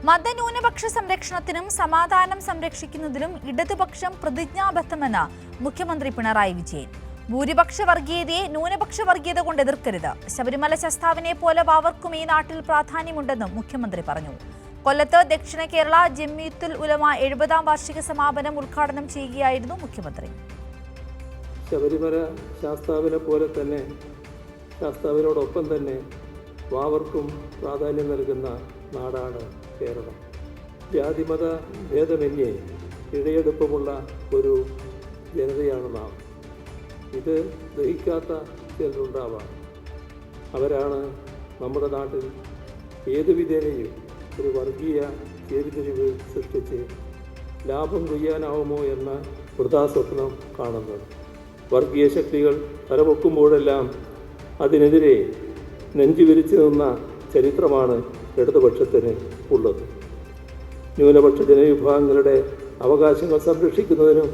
മതന്യൂനപക്ഷ സംരക്ഷണത്തിനും സമാധാനം സംരക്ഷിക്കുന്നതിലും ഇടതുപക്ഷം പ്രതിജ്ഞാബദ്ധമെന്ന് മുഖ്യമന്ത്രി പിണറായി വിജയൻ. ഭൂരിപക്ഷ വർഗീയതയെ ന്യൂനപക്ഷ വർഗീയത കൊണ്ട് എതിർക്കരുത്. ശബരിമല ശാസ്താവിനെ പോലെ വാവർക്കും ഈ നാട്ടിൽ പ്രാധാന്യമുണ്ടെന്നും മുഖ്യമന്ത്രി പറഞ്ഞു. കൊല്ലത്ത് ദക്ഷിണ കേരള ജംഇയ്യത്തുൽ ഉലമ 70ാം വാർഷിക സമാപനം ഉദ്ഘാടനം ചെയ്യുകയായിരുന്നു മുഖ്യമന്ത്രി. ശബരിമല ശാസ്താവിനെ പോലെ തന്നെ ശാസ്താവിനോടൊപ്പം തന്നെ വാവർക്കും പ്രാധാന്യം നൽകുന്ന നാടാണ് കേരളം. ജാതിമത ഭേദമന്യേ ഇഴയെടുപ്പമുള്ള ഒരു ജനതയാണ് നാം. ഇത് ദഹിക്കാത്ത ചിലരുണ്ടാവാം. അവരാണ് നമ്മുടെ നാട്ടിൽ ഏതു വിധേനയും ഒരു വർഗീയ ചേരിതിരിവ് സൃഷ്ടിച്ച് ലാഭം കൊയ്യാനാവുമോ എന്ന വൃഥാസ്വപ്നം കാണുന്നത്. വർഗീയ ശക്തികൾ തലപൊക്കുമ്പോഴെല്ലാം അതിനെതിരെ നെഞ്ചുവിരിച്ചു നിന്ന ചരിത്രമാണ് ഇടതുപക്ഷത്തിന് ഉള്ളത്. ന്യൂനപക്ഷ ജനവിഭാഗങ്ങളുടെ അവകാശങ്ങൾ സംരക്ഷിക്കുന്നതിനും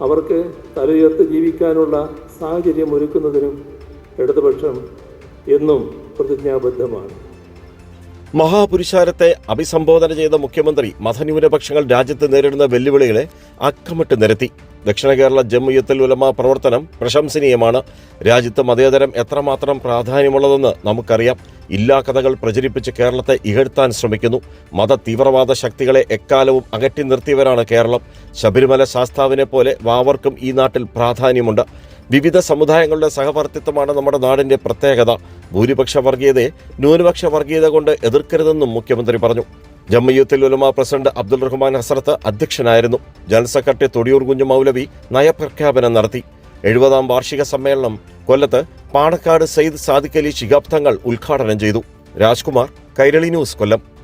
അവർക്ക് തലയുയർത്തി ജീവിക്കാനുള്ള സാഹചര്യം ഒരുക്കുന്നതിനും ഇടതുപക്ഷം എന്നും പ്രതിജ്ഞാബദ്ധമാണ്. മഹാപുരുഷാരത്തെ അഭിസംബോധന ചെയ്ത മുഖ്യമന്ത്രി മതന്യൂനപക്ഷങ്ങൾ രാജ്യത്ത് നേരിടുന്ന വെല്ലുവിളികളെ അക്കമിട്ട് നിരത്തി. ദക്ഷിണ കേരള ജംഇയ്യത്തുൽ ഉലമ പ്രവർത്തനം പ്രശംസനീയമാണ്. രാജ്യത്ത് മതേതരം എത്രമാത്രം പ്രാധാന്യമുള്ളതെന്ന് നമുക്കറിയാം. ഇല്ലാ കഥകൾ പ്രചരിപ്പിച്ച് കേരളത്തെ ഇകഴ്ത്താൻ ശ്രമിക്കുന്നു. മത തീവ്രവാദ ശക്തികളെ എക്കാലവും അകറ്റി നിർത്തിയവരാണ് കേരളം. ശബരിമല ശാസ്താവിനെ പോലെ വാവർക്കും ഈ നാട്ടിൽ പ്രാധാന്യമുണ്ട്. വിവിധ സമുദായങ്ങളുടെ സഹവർത്തിത്വമാണ് നമ്മുടെ നാടിന്റെ പ്രത്യേകത. ഭൂരിപക്ഷ വർഗീയതയെ ന്യൂനപക്ഷ വർഗീയത കൊണ്ട് എതിർക്കരുതെന്നും മുഖ്യമന്ത്രി പറഞ്ഞു. ജംഇയ്യത്തുൽ ഉലമ പ്രസിഡന്റ് അബ്ദുൾ റഹ്മാൻ ഹസ്രത്ത് അധ്യക്ഷനായിരുന്നു. ജനറൽ സെക്രട്ടറി തൊടിയൂർ കുഞ്ഞു മൗലവി നയപ്രഖ്യാപനം നടത്തി. 70ാം വാർഷിക സമ്മേളനം കൊല്ലത്ത് പാണക്കാട് സയ്യിദ് സാദിഖ് അലി ശിഹാബ് തങ്ങൾ ഉദ്ഘാടനം ചെയ്തു. രാജ്കുമാർ, കൈരളി ന്യൂസ്, കൊല്ലം.